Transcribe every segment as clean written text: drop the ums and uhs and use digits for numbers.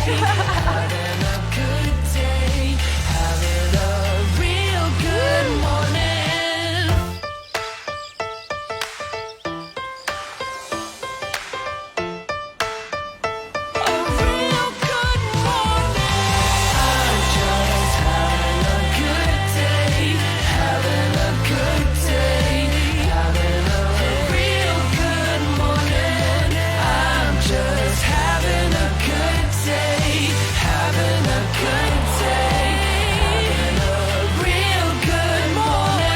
Having a good day, having a real good morning. A real good morning. I'm just having a good day, having a good day, having a real good morning. I'm just having a good day, having a good day, having a real good morning.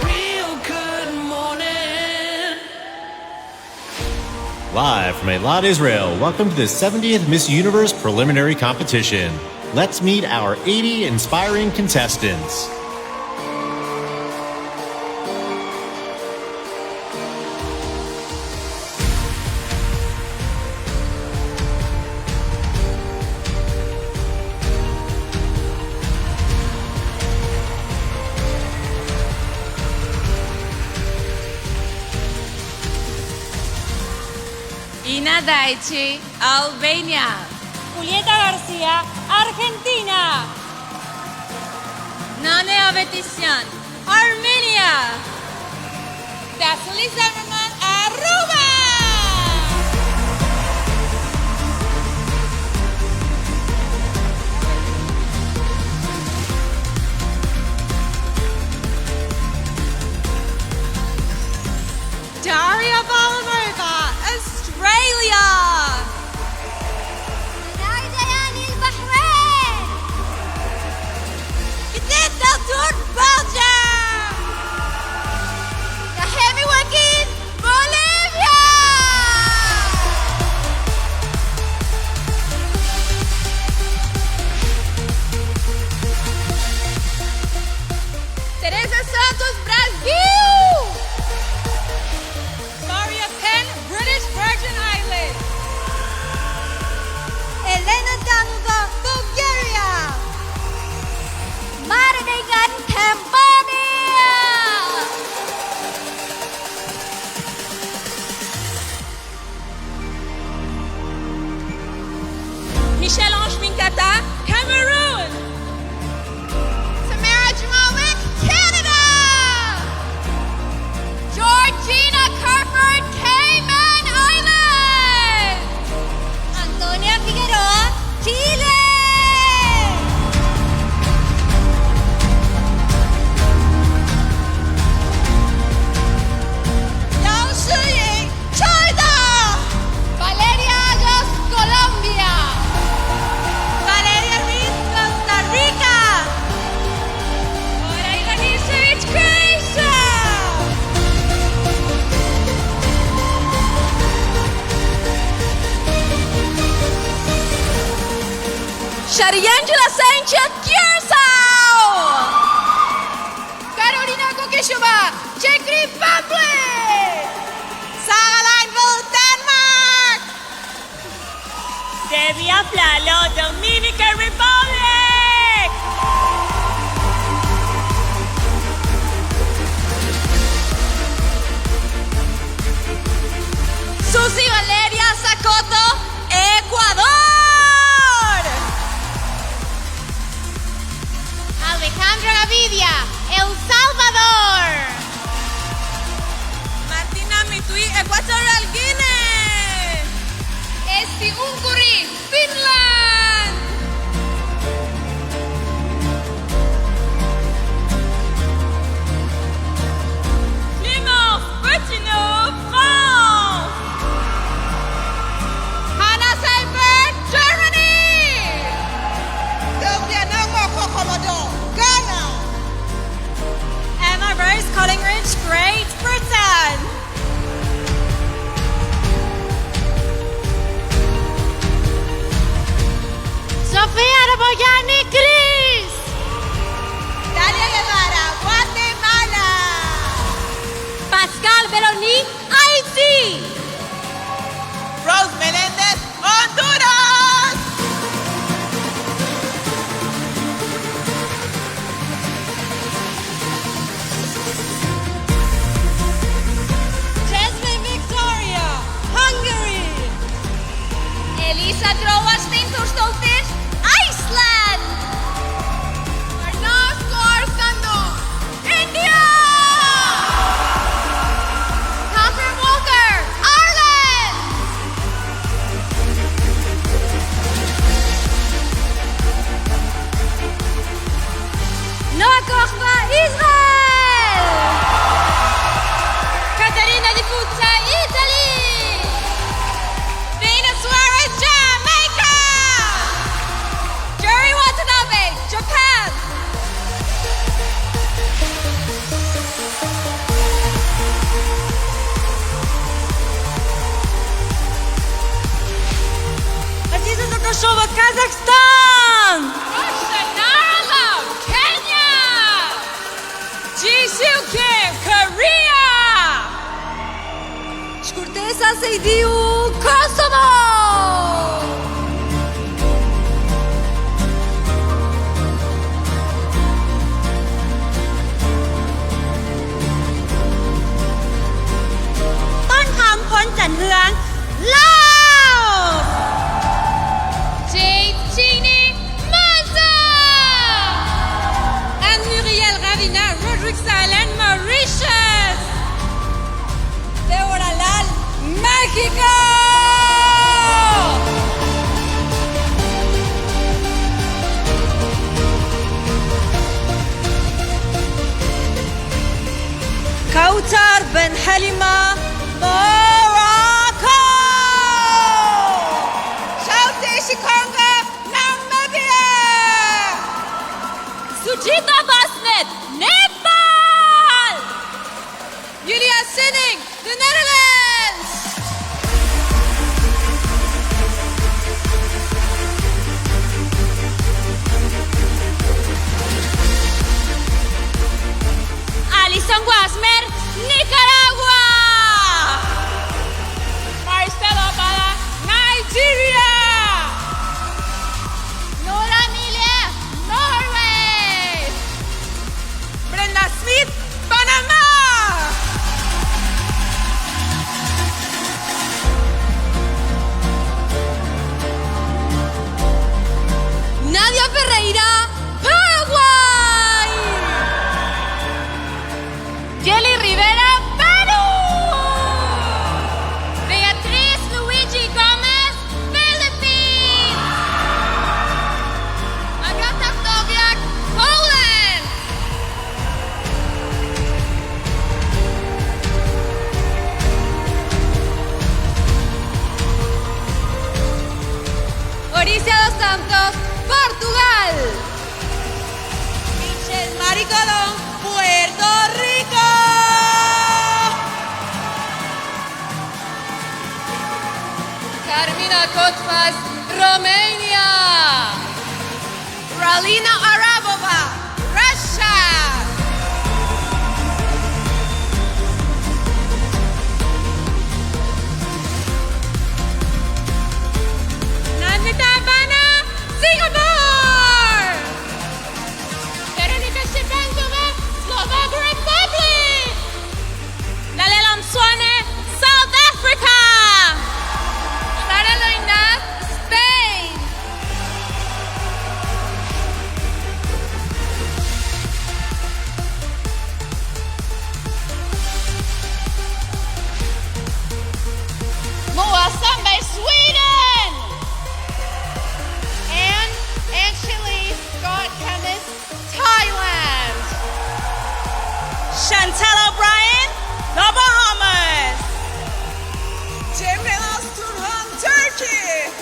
Real good morning. Live from Eilat, Israel, welcome to the 70th Miss Universe preliminary competition. Let's meet our 80 inspiring contestants. Ina Daichi, Albania. Julieta García, Argentina. Nane Avetisyan, Armenia. Dasuli Zimmerman, Aruba. Daria Balamova, Australia. Dayani, Bahrain. Kitnet Daltour, Belgium. Kahemi Wakid, Bolivia. Teresa Santos, Brasil. Maria Penn, British Virgin Islands. Elena Danova, Bulgaria. Mara Degan, Cambodia. Michelle Ange Minkata, Cameroon. Samara Jamovic, Canada. Georgina Carford, Cayman Islands. Antonia Figueroa, Chile. Yao Shiying, China. Valeria Agos, Colombia. Valeria Ruiz, Costa Rica. Ora Ivanisevic, Croatia. Shariangela Sanchez, Curacao. Karolina Kokeshova, Czech Republic. Sarah Leinville, Denmark. Devia Flalo, Dominican Republic. Susi Valeria Sacoto, Ecuador. Alejandra Gavidia, El Salvador. Martina Mitui, Equatorial Guinea. Esti Unguri, Finland. Ryukin, Korea! Shkurtesa Sejdiu, Kosovo!ต้นหอมพ้นจันเฮืองลาว Jane Maza! And Muriel Ravina, Roderick Island, Mauritius! Deborah Lal, México! Kautar Ben Halima, Morocco! Shauti Shikonga, Namibia! Sujita Basnet, Nepal! Julia Sinning, the Netherlands! Alison Wasmer, Nicaragua! Marcelo Bala, Nigeria! Nora Emilia, Norway! Brenda Smith, Panamá! Nadia Ferreira, Paraguay! Jelly Rivera, Perú! Beatriz Luigi Gomez, Philippines! Agata Wdowiak, Poland! Oricia dos Santos, Portugal! Michelle Maricolón, Puerto Rico! Carmina Kotmas, Romania! Ralina Arabova, Russia! Nandita Bana, Singapore! Veronika Shevchenko, Slovak Republic! Lalelam Swane, South Africa! Sara Loinaz, Spain! Moa Sambay, Sweden! And Angelie Scott Chemist, Thailand! Chantal O'Brien, the Bahamas! Cemrelas Turhan, Turkey!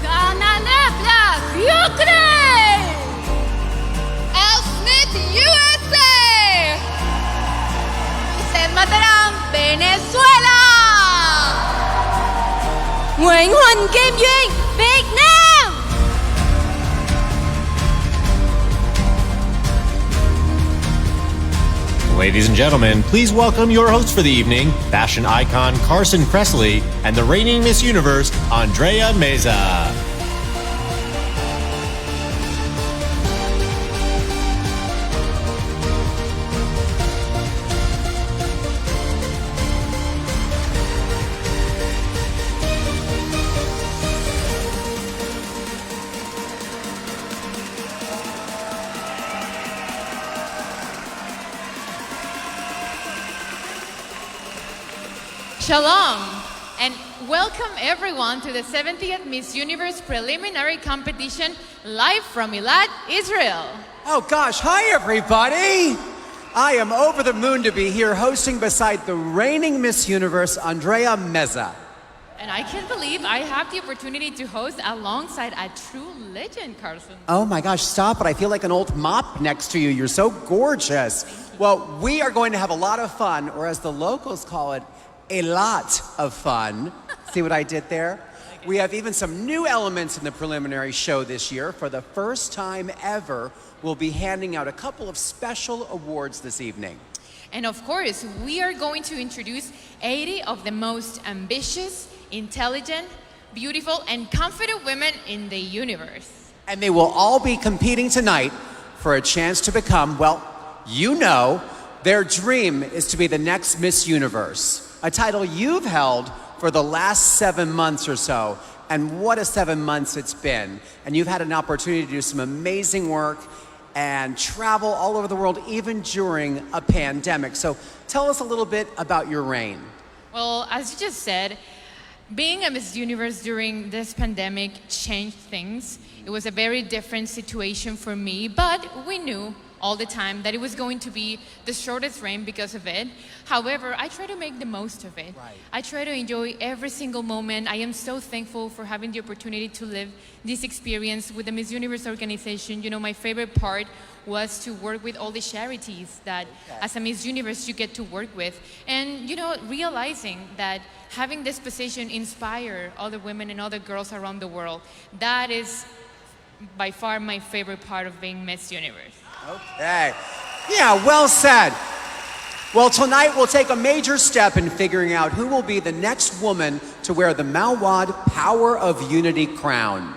Dana Nevlak, Ukraine! Al Smith, USA! Sen Mataram, Venezuela! Nguyễn Huỳnh Kim Duyên, Việt Nam! Ladies and gentlemen, please welcome your hosts for the evening, fashion icon Carson Kressley and the reigning Miss Universe, Andrea Meza. Shalom, and welcome everyone to the 70th Miss Universe Preliminary Competition live from Eilat, Israel. Oh gosh, hi everybody! I am over the moon to be here hosting beside the reigning Miss Universe, Andrea Meza. And I can't believe I have the opportunity to host alongside a true legend, Carson. Oh my gosh, stop it. I feel like an old mop next to you. You're so gorgeous. Well, we are going to have a lot of fun, or as the locals call it, a lot of fun. See what I did there? We have even some new elements in the preliminary show this year. For the first time ever, we'll be handing out a couple of special awards this evening. And of course, we are going to introduce 80 of the most ambitious, intelligent, beautiful, and confident women in the universe. And they will all be competing tonight for a chance to become, well, you know, their dream is to be the next Miss Universe, a title you've held for the last 7 months or so. And what a 7 months it's been. And you've had an opportunity to do some amazing work and travel all over the world, even during a pandemic. So tell us a little bit about your reign. Well, as you just said, being a Miss Universe during this pandemic changed things. It was a very different situation for me, but we knew all the time that it was going to be the shortest reign because of it. However, I try to make the most of it. Right. I try to enjoy every single moment. I am so thankful for having the opportunity to live this experience with the Miss Universe organization. You know, my favorite part was to work with all the charities that as a Miss Universe you get to work with. And, you know, realizing that having this position inspire other women and other girls around the world, that is by far my favorite part of being Miss Universe. Okay. Yeah, well said. Well, tonight we'll take a major step in figuring out who will be the next woman to wear the Mawad Power of Unity crown.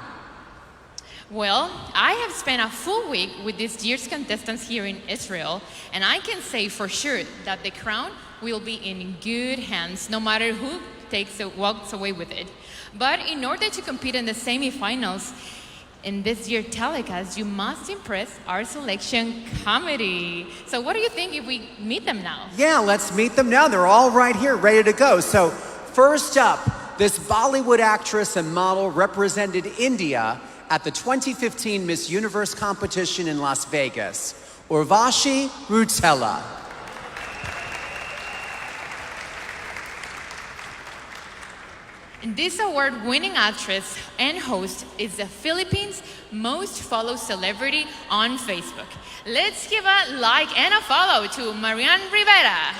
Well, I have spent a full week with this year's contestants here in Israel, and I can say for sure that the crown will be in good hands, no matter who walks away with it. But in order to compete in the semifinals in this year's telecast, you must impress our selection committee. So what do you think if we meet them now? Yeah, let's meet them now. They're all right here, ready to go. So first up, this Bollywood actress and model represented India at the 2015 Miss Universe competition in Las Vegas, Urvashi Rutela. This award-winning actress and host is the Philippines' most followed celebrity on Facebook. Let's give a like and a follow to Marian Rivera.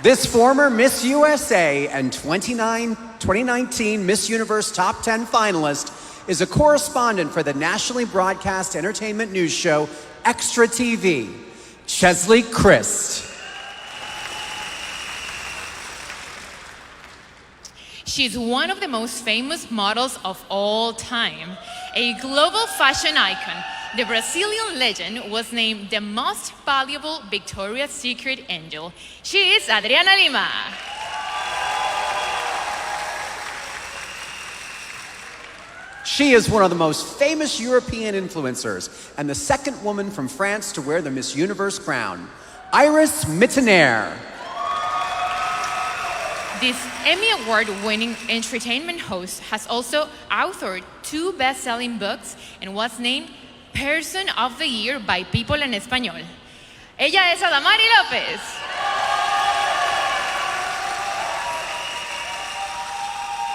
This former Miss USA and 2019 Miss Universe Top 10 finalist is a correspondent for the nationally broadcast entertainment news show Extra TV, Chesley Christ. She's one of the most famous models of all time. A global fashion icon, the Brazilian legend was named the most valuable Victoria's Secret angel. She is Adriana Lima. She is one of the most famous European influencers and the second woman from France to wear the Miss Universe crown, Iris Mittenaere. This Emmy Award-winning entertainment host has also authored 2 best-selling books and was named Person of the Year by People en Español. Ella es Adamari López.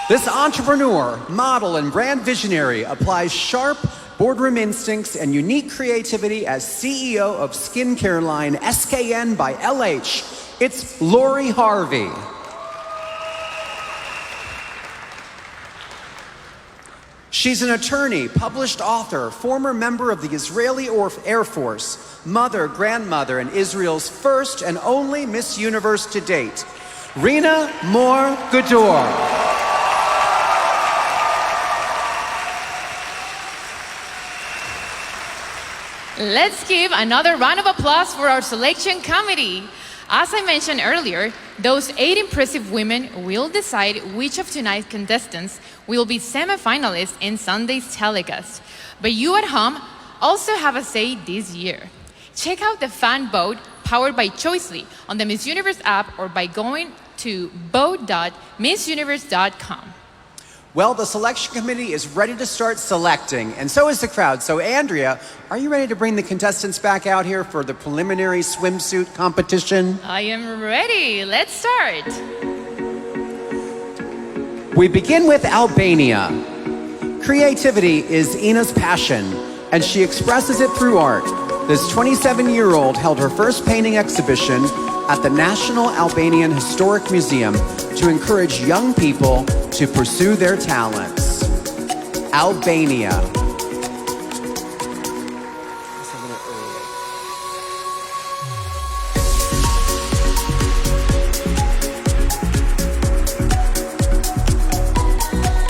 This entrepreneur, model, and brand visionary applies sharp boardroom instincts and unique creativity as CEO of skincare line SKN by LH. It's Lori Harvey. She's an attorney, published author, former member of the Israeli Air Force, mother, grandmother, and Israel's first and only Miss Universe to date, Rina Mor Gador. Let's give another round of applause for our selection committee. As I mentioned earlier, those 8 impressive women will decide which of tonight's contestants will be semifinalists in Sunday's telecast. But you at home also have a say this year. Check out the fan vote powered by Choicely on the Miss Universe app or by going to vote.missuniverse.com. Well, the selection committee is ready to start selecting, and so is the crowd. So, Andrea, are you ready to bring the contestants back out here for the preliminary swimsuit competition? I am ready. Let's start. We begin with Albania. Creativity is Ina's passion, and she expresses it through art. This 27-year-old held her first painting exhibition at the National Albanian Historic Museum to encourage young people to pursue their talents. Albania.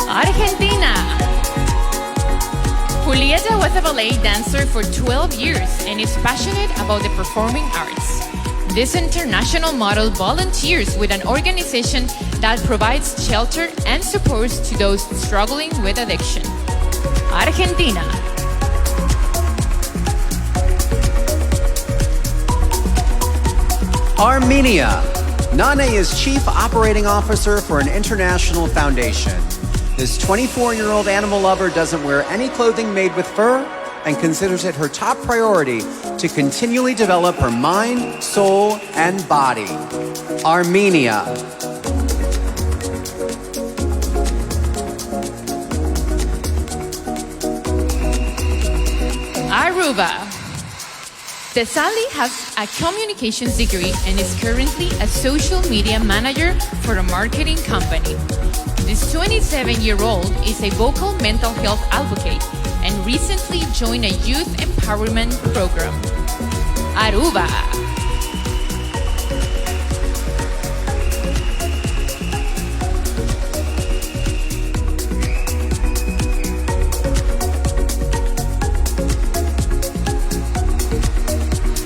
Argentina. Julieta was a ballet dancer for 12 years and is passionate about the performing arts. This international model volunteers with an organization that provides shelter and support to those struggling with addiction. Argentina. Armenia. Nane is Chief Operating Officer for an international foundation. This 24-year-old animal lover doesn't wear any clothing made with fur and considers it her top priority to continually develop her mind, soul, and body. Armenia. Aruba. Tesali has a communications degree and is currently a social media manager for a marketing company. This 27-year-old is a vocal mental health advocate and recently joined a youth empowerment program. Aruba.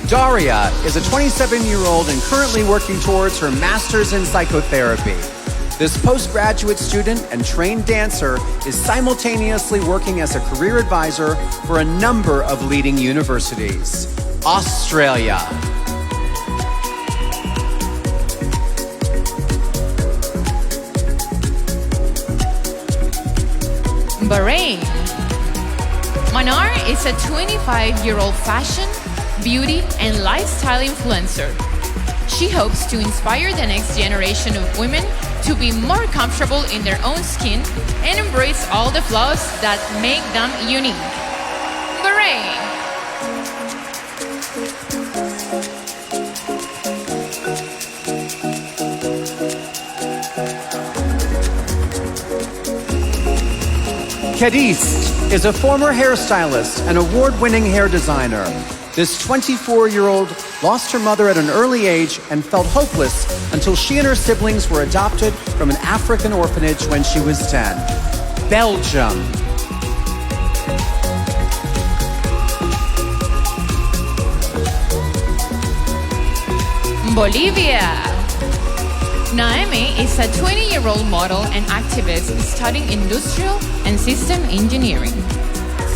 Daria is a 27-year-old and currently working towards her master's in psychotherapy. This postgraduate student and trained dancer is simultaneously working as a career advisor for a number of leading universities. Australia. Bahrain. Manar is a 25-year-old fashion, beauty, and lifestyle influencer. She hopes to inspire the next generation of women to be more comfortable in their own skin and embrace all the flaws that make them unique. Bahrain. Cadiz is a former hairstylist and award-winning hair designer. This 24-year-old lost her mother at an early age and felt hopeless until she and her siblings were adopted from an African orphanage when she was 10. Belgium. Bolivia. Naomi is a 20-year-old model and activist studying industrial and system engineering.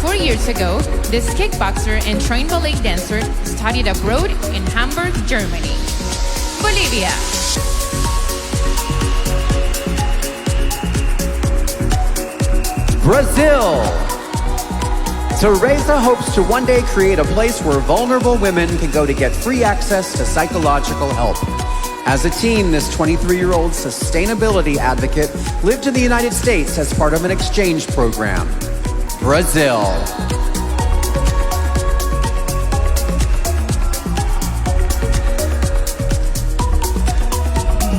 4 years ago, this kickboxer and trained ballet dancer studied abroad in Hamburg, Germany. Bolivia. Brazil. Teresa hopes to one day create a place where vulnerable women can go to get free access to psychological help. As a teen, this 23-year-old sustainability advocate lived in the United States as part of an exchange program. Brazil.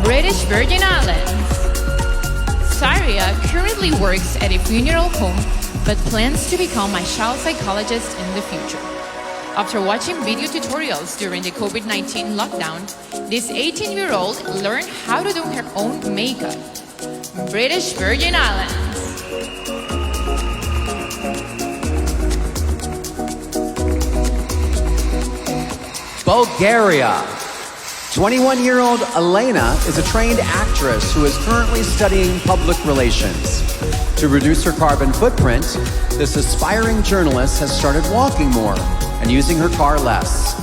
British Virgin Islands. Saria currently works at a funeral home but plans to become a child psychologist in the future. After watching video tutorials during the COVID-19 lockdown, this 18-year-old learned how to do her own makeup. British Virgin Islands. Bulgaria. 21-year-old Elena is a trained actress who is currently studying public relations. To reduce her carbon footprint, this aspiring journalist has started walking more and using her car less.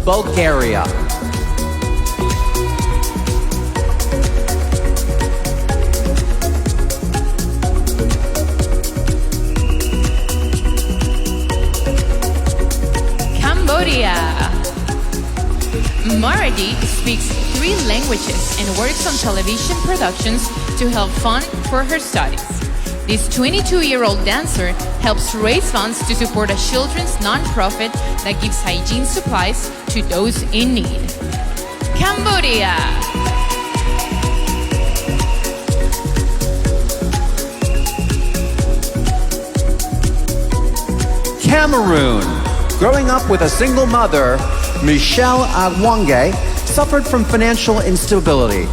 Bulgaria. Cambodia. Maradi speaks 3 languages and works on television productions to help fund for her studies. This 22-year-old dancer helps raise funds to support a children's nonprofit that gives hygiene supplies to those in need. Cambodia. Cameroon. Growing up with a single mother, Michelle Agwange suffered from financial instability.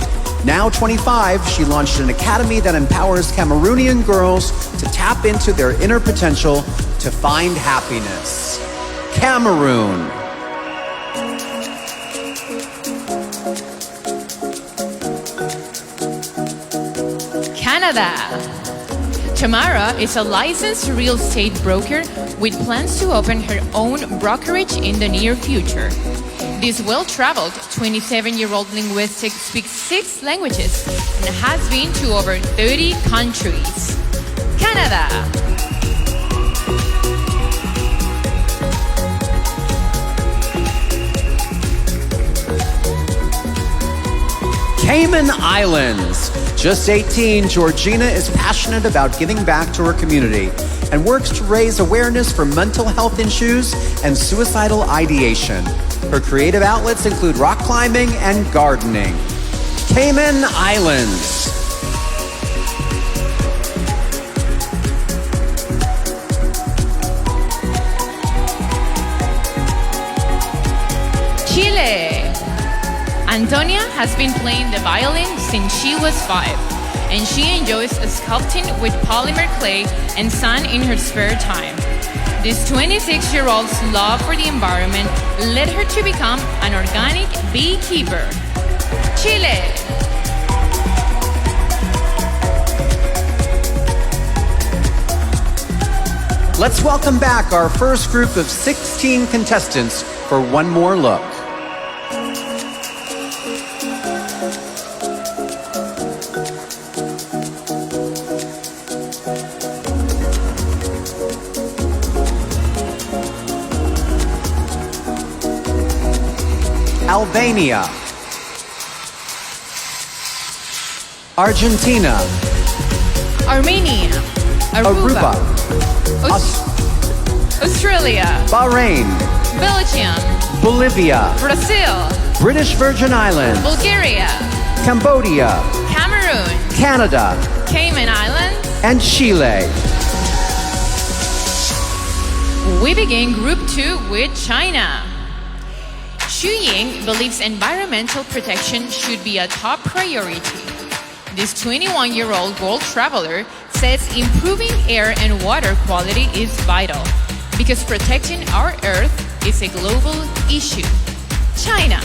Now 25, she launched an academy that empowers Cameroonian girls to tap into their inner potential to find happiness. Cameroon. Canada. Tamara is a licensed real estate broker with plans to open her own brokerage in the near future. This well-traveled 27-year-old linguist speaks 6 languages and has been to over 30 countries. Canada. Cayman Islands. Just 18, Georgina is passionate about giving back to her community and works to raise awareness for mental health issues and suicidal ideation. Her creative outlets include rock climbing and gardening. Cayman Islands. Chile. Antonia has been playing the violin since she was 5, and she enjoys sculpting with polymer clay and sand in her spare time. This 26-year-old's love for the environment led her to become an organic beekeeper. Chile. Let's welcome back our first group of 16 contestants for one more look. Albania, Argentina, Armenia. Aruba, Australia. Bahrain, Belgium. Bolivia, Brazil. British Virgin Islands, Bulgaria. Cambodia, Cameroon. Canada, Cayman Islands. and Chile. We begin Group 2 with China. Xu Ying believes environmental protection should be a top priority. This 21-year-old world traveler says improving air and water quality is vital because protecting our Earth is a global issue. China.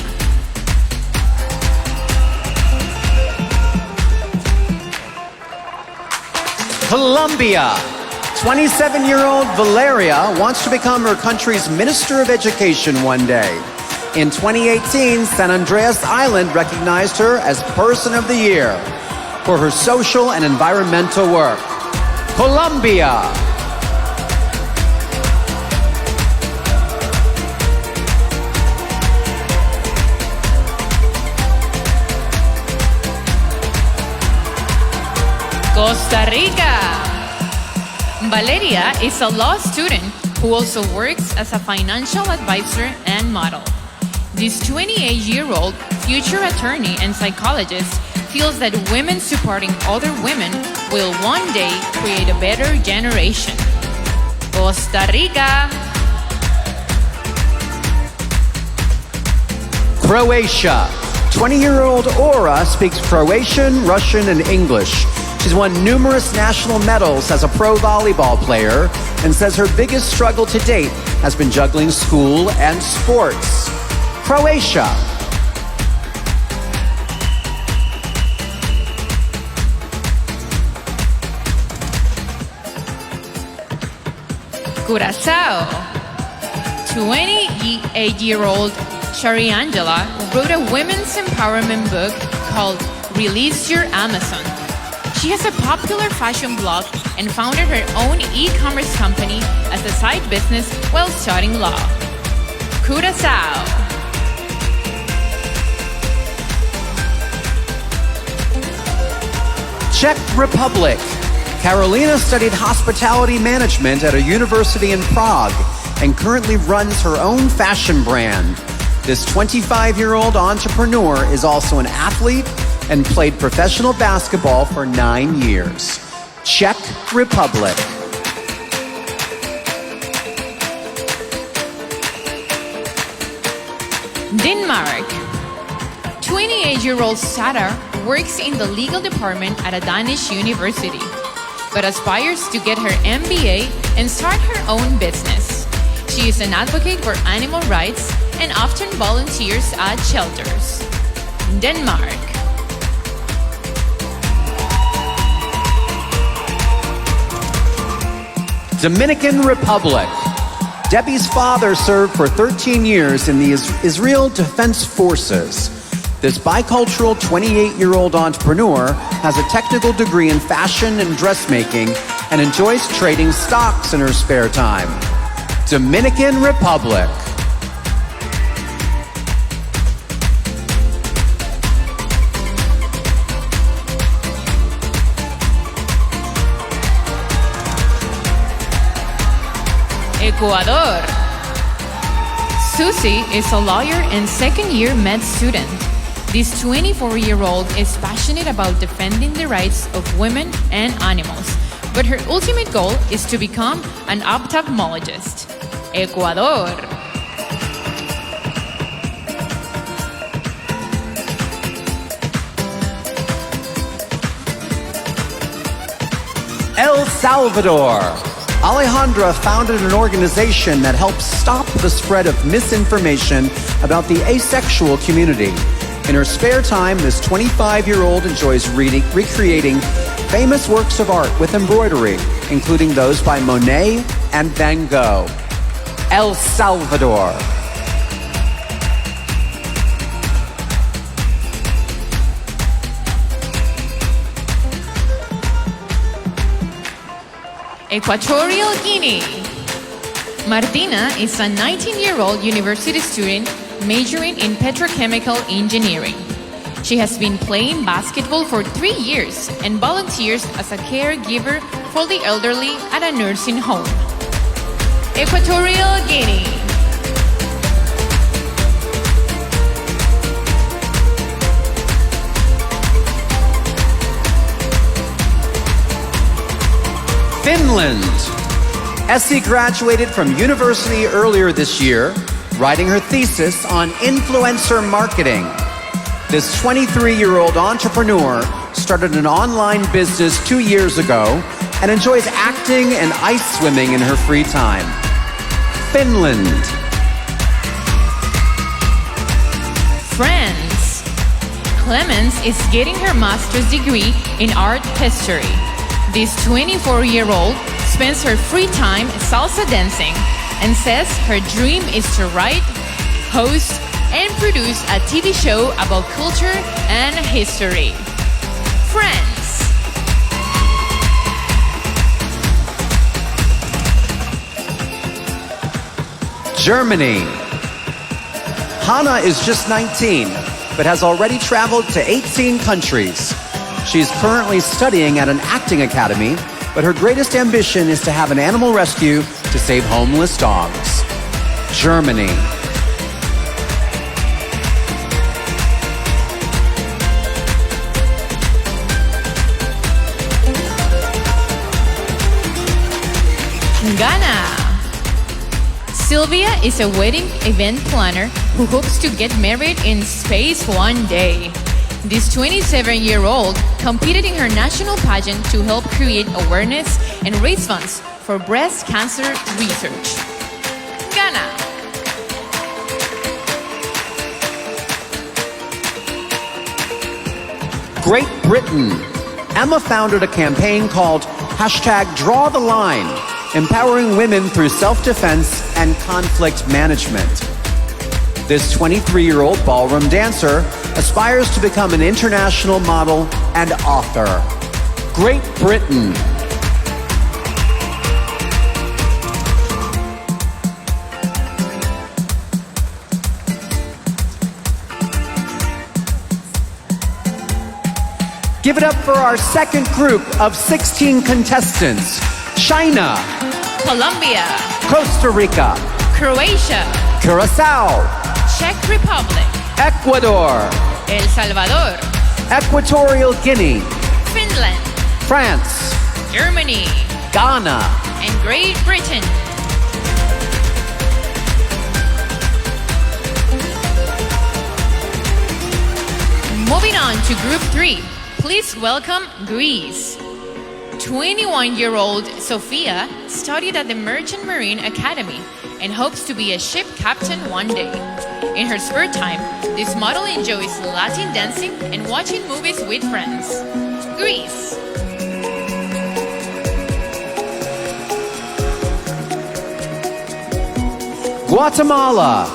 Colombia. 27-year-old Valeria wants to become her country's Minister of Education one day. In 2018, San Andreas Island recognized her as Person of the Year for her social and environmental work. Colombia. Costa Rica. Valeria is a law student who also works as a financial advisor and model. This 28-year-old future attorney and psychologist feels that women supporting other women will one day create a better generation. Costa Rica. Croatia. 20-year-old Aura speaks Croatian, Russian, and English. She's won numerous national medals as a pro volleyball player and says her biggest struggle to date has been juggling school and sports. Croatia. Curaçao. 28-year-old Shariangela wrote a women's empowerment book called Release Your Amazon. She has a popular fashion blog and founded her own e-commerce company as a side business while studying law. Curaçao. Czech Republic. Carolina studied hospitality management at a university in Prague and currently runs her own fashion brand. This 25-year-old entrepreneur is also an athlete and played professional basketball for 9 years. Czech Republic. Denmark. 28-year-old Sara works in the legal department at a Danish university, but aspires to get her MBA and start her own business. She is an advocate for animal rights and often volunteers at shelters. Denmark. Dominican Republic. Debbie's father served for 13 years in the Israel Defense Forces. This bicultural 28-year-old entrepreneur has a technical degree in fashion and dressmaking and enjoys trading stocks in her spare time. Dominican Republic. Ecuador. Susie is a lawyer and second-year med student. This 24-year-old is passionate about defending the rights of women and animals, but her ultimate goal is to become an ophthalmologist. Ecuador. El Salvador. Alejandra founded an organization that helps stop the spread of misinformation about the asexual community. In her spare time, this 25-year-old enjoys recreating famous works of art with embroidery, including those by Monet and Van Gogh. El Salvador. Equatorial Guinea. Martina is a 19-year-old university student majoring in petrochemical engineering. She has been playing basketball for 3 years and volunteers as a caregiver for the elderly at a nursing home. Equatorial Guinea. Finland. Essie graduated from university earlier this year, writing her thesis on influencer marketing. This 23-year-old entrepreneur started an online business 2 years ago and enjoys acting and ice swimming in her free time. Finland. France. Clemens is getting her master's degree in art history. This 24-year-old spends her free time salsa dancing and says her dream is to write, host, and produce a TV show about culture and history. France. Germany. Hannah is just 19, but has already traveled to 18 countries. She's currently studying at an acting academy, but her greatest ambition is to have an animal rescue to save homeless dogs. Germany. Ghana. Sylvia is a wedding event planner who hopes to get married in space one day. This 27-year-old competed in her national pageant to help create awareness and raise funds for breast cancer research. Ghana. Great Britain. Emma founded a campaign called #DrawTheLine, empowering women through self-defense and conflict management. This 23-year-old ballroom dancer aspires to become an international model and author. Great Britain. Give it up for our second group of 16 contestants. China, Colombia. Costa Rica, Croatia. Curacao, Czech Republic, Ecuador, El Salvador, Equatorial Guinea, Finland, France, Germany, Ghana, and Great Britain. Moving on to Group 3, please welcome Greece. 21-year-old Sofia studied at the Merchant Marine Academy and hopes to be a ship captain one day. In her spare time, this model enjoys Latin dancing and watching movies with friends. Greece. Guatemala.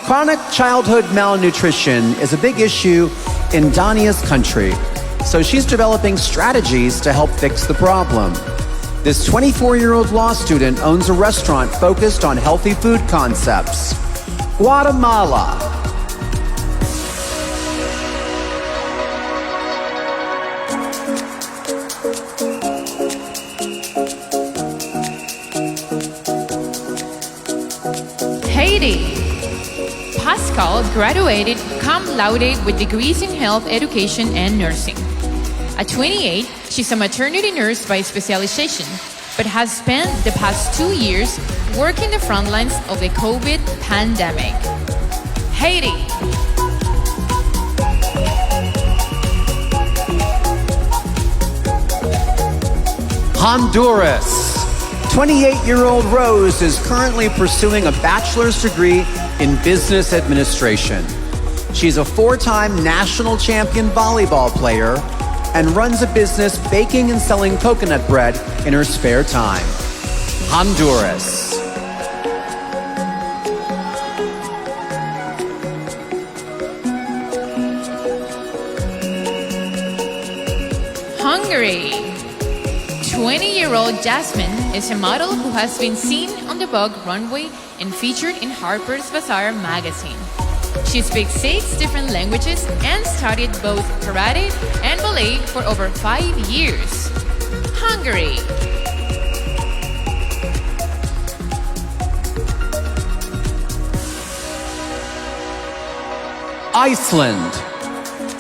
Chronic childhood malnutrition is a big issue in Dania's country, so she's developing strategies to help fix the problem. This 24-year-old law student owns a restaurant focused on healthy food concepts. Guatemala. Haiti. Pascal graduated cum laude with degrees in health education and nursing. At 28, she's a maternity nurse by specialization, but has spent the past 2 years working the front lines of the COVID pandemic. Haiti. Honduras. 28-year-old Rose is currently pursuing a bachelor's degree in business administration. She's a 4-time national champion volleyball player and runs a business baking and selling coconut bread in her spare time. Honduras. Hungary. 20-year-old Jasmine is a model who has been seen on the Vogue runway and featured in Harper's Bazaar magazine. She speaks 6 different languages and studied both karate and ballet for over 5 years. Hungary. Iceland.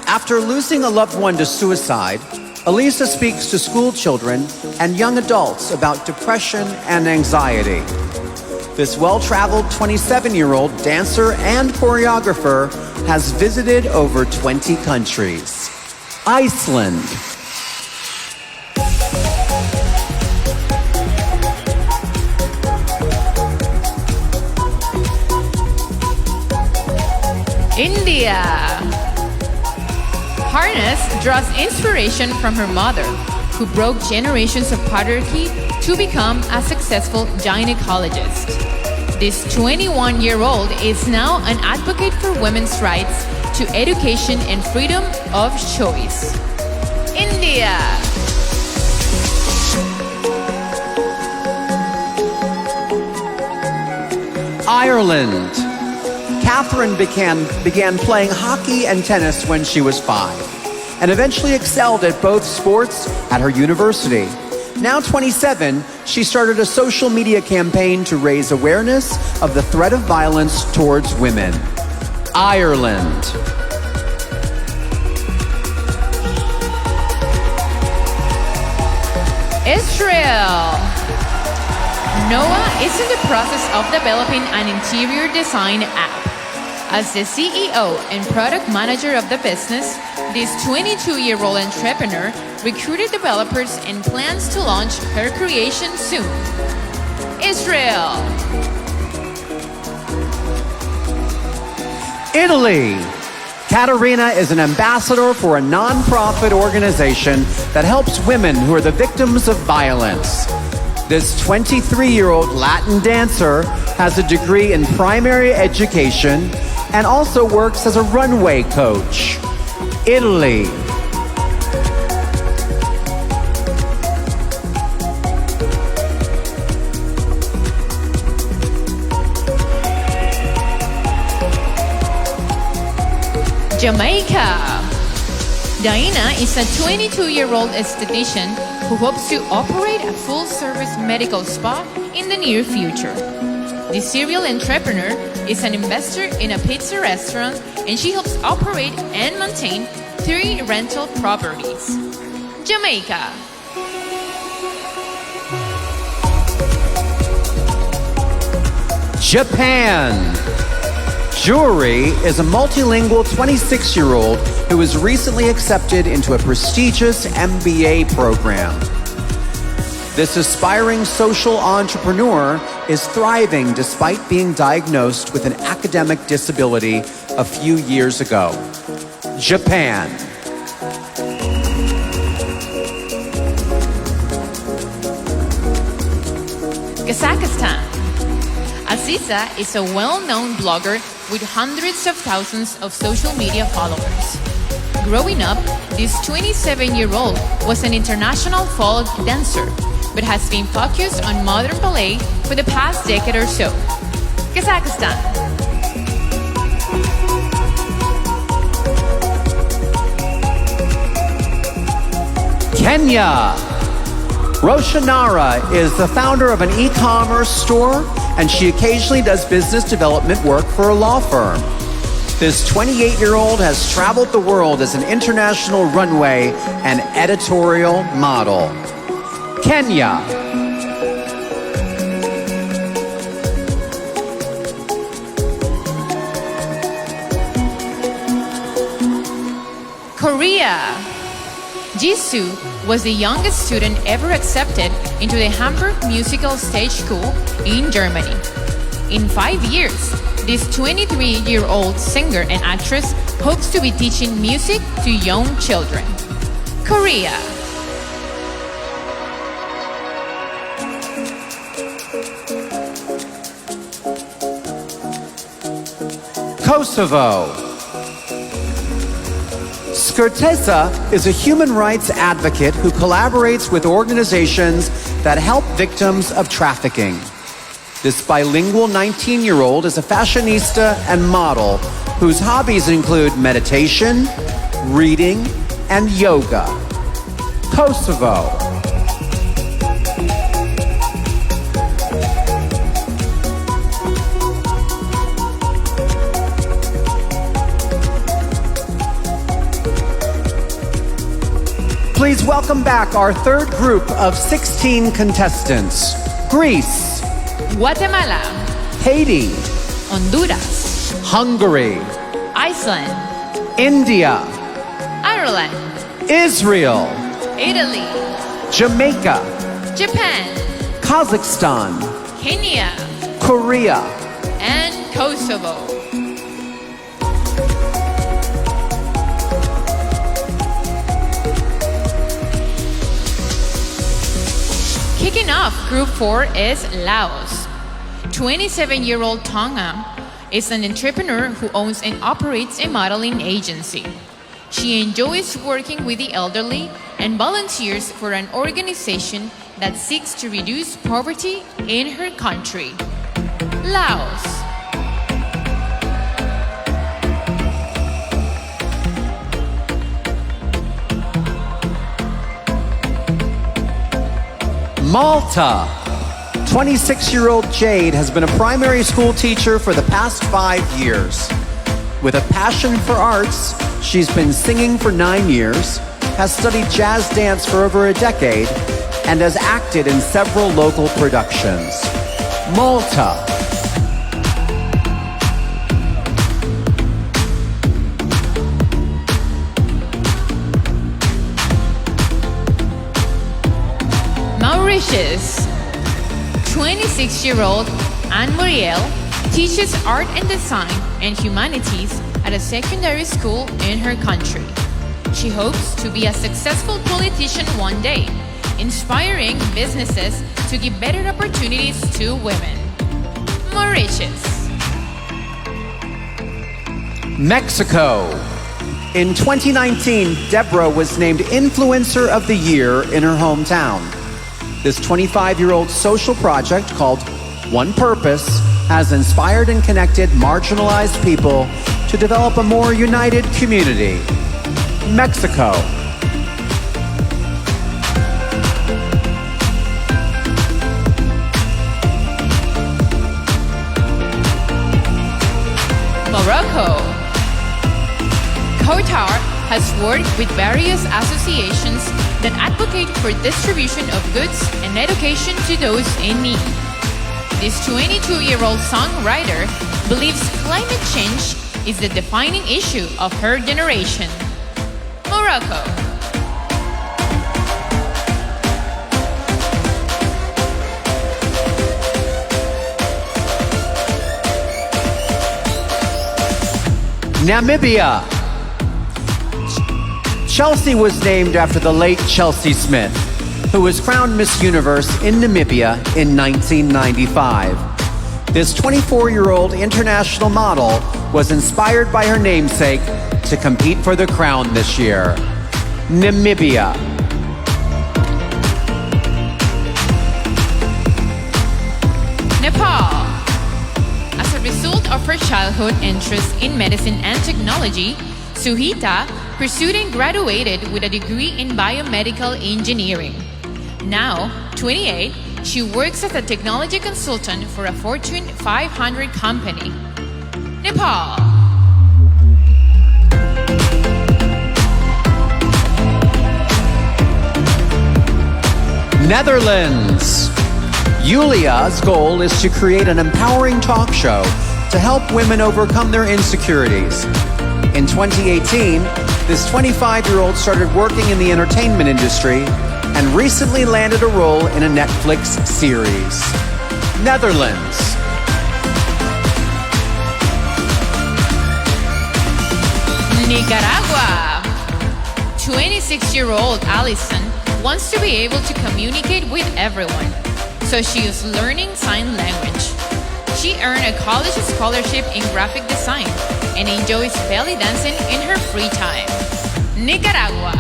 After losing a loved one to suicide, Elisa speaks to school children and young adults about depression and anxiety. This well-traveled 27-year-old dancer and choreographer has visited over 20 countries. Iceland. India. Harness draws inspiration from her mother, who broke generations of patriarchy to become a successful gynecologist. This 21-year-old is now an advocate for women's rights to education and freedom of choice. India. Ireland. Catherine began playing hockey and tennis when she was 5 and eventually excelled at both sports at her university. Now 27, she started a social media campaign to raise awareness of the threat of violence towards women. Ireland. Israel. Noah is in the process of developing an interior design app. As the CEO and product manager of the business, this 22-year-old entrepreneur recruited developers and plans to launch her creation soon. Israel. Italy. Caterina is an ambassador for a non-profit organization that helps women who are the victims of violence. This 23-year-old Latin dancer has a degree in primary education and also works as a runway coach. Italy. Jamaica. Diana is a 22-year-old esthetician who hopes to operate a full-service medical spa in the near future. The serial entrepreneur is an investor in a pizza restaurant, and she helps operate and maintain 3 rental properties. Jamaica. Japan. Juri is a multilingual 26-year-old who was recently accepted into a prestigious MBA program. This aspiring social entrepreneur is thriving despite being diagnosed with an academic disability a few years ago. Japan. Kazakhstan. Aziza is a well-known blogger with hundreds of thousands of social media followers. Growing up, this 27-year-old was an international folk dancer, but has been focused on modern ballet for the past decade or so. Kazakhstan. Kenya. Roshanara is the founder of an e-commerce store, and she occasionally does business development work for a law firm. This 28-year-old has traveled the world as an international runway and editorial model. Kenya. Korea. Jisoo was the youngest student ever accepted into the Hamburg Musical Stage School in Germany. In 5 years, this 23-year-old singer and actress hopes to be teaching music to young children. Korea. Kosovo. Skurtesa is a human rights advocate who collaborates with organizations that help victims of trafficking. This bilingual 19-year-old is a fashionista and model whose hobbies include meditation, reading, and yoga. Kosovo. Please welcome back our third group of 16 contestants. Greece, Guatemala. Haiti, Honduras. Hungary, Iceland. India, Ireland. Israel, Italy. Jamaica, Japan. Kazakhstan, Kenya. Korea. And Kosovo. Kicking off Group 4 is Laos. 27-year-old Tonga is an entrepreneur who owns and operates a modeling agency. She enjoys working with the elderly and volunteers for an organization that seeks to reduce poverty in her country. Laos. Malta. 26-year-old Jade has been a primary school teacher for the past 5 years. With a passion for arts, she's been singing for 9 years, has studied jazz dance for over a decade, and has acted in several local productions. Malta. Mauritius. 26-year-old Anne Muriel teaches art and design and humanities at a secondary school in her country. She hopes to be a successful politician one day, inspiring businesses to give better opportunities to women. Mauritius. Mexico. In 2019, Deborah was named Influencer of the Year in her hometown. This 25-year-old social project called One Purpose has inspired and connected marginalized people to develop a more united community. Mexico. has worked with various associations that advocate for distribution of goods and education to those in need. This 22-year-old songwriter believes climate change is the defining issue of her generation. Morocco. Namibia. Chelsea was named after the late Chelsea Smith, who was crowned Miss Universe in Namibia in 1995. This 24-year-old international model was inspired by her namesake to compete for the crown this year. Namibia. Nepal. As a result of her childhood interest in medicine and technology, Suhita pursued and graduated with a degree in biomedical engineering. Now, 28, she works as a technology consultant for a Fortune 500 company. Nepal. Netherlands. Yulia's goal is to create an empowering talk show to help women overcome their insecurities. In 2018, this 25-year-old started working in the entertainment industry and recently landed a role in a Netflix series. Netherlands. Nicaragua. 26-year-old Allison wants to be able to communicate with everyone, so she is learning sign language. She earned a college scholarship in graphic design and enjoys belly dancing in her free time. Nicaragua.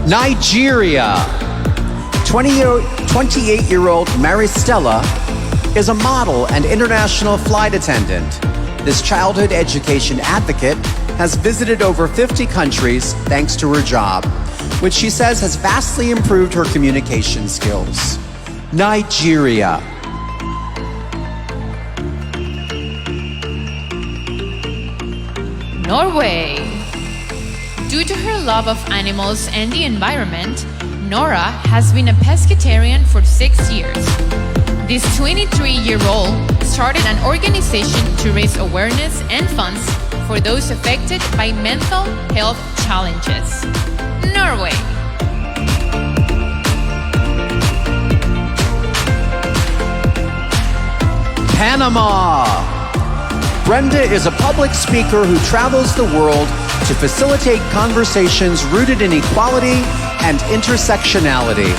Nigeria. 28-year-old Maristella is a model and international flight attendant. This childhood education advocate has visited over 50 countries thanks to her job, which she says has vastly improved her communication skills. Nigeria. Norway. Due to her love of animals and the environment, Nora has been a pescatarian for 6 years. This 23-year-old started an organization to raise awareness and funds for those affected by mental health challenges. Norway. Panama. Brenda is a public speaker who travels the world to facilitate conversations rooted in equality and intersectionality.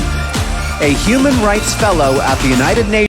A human rights fellow at the United Nations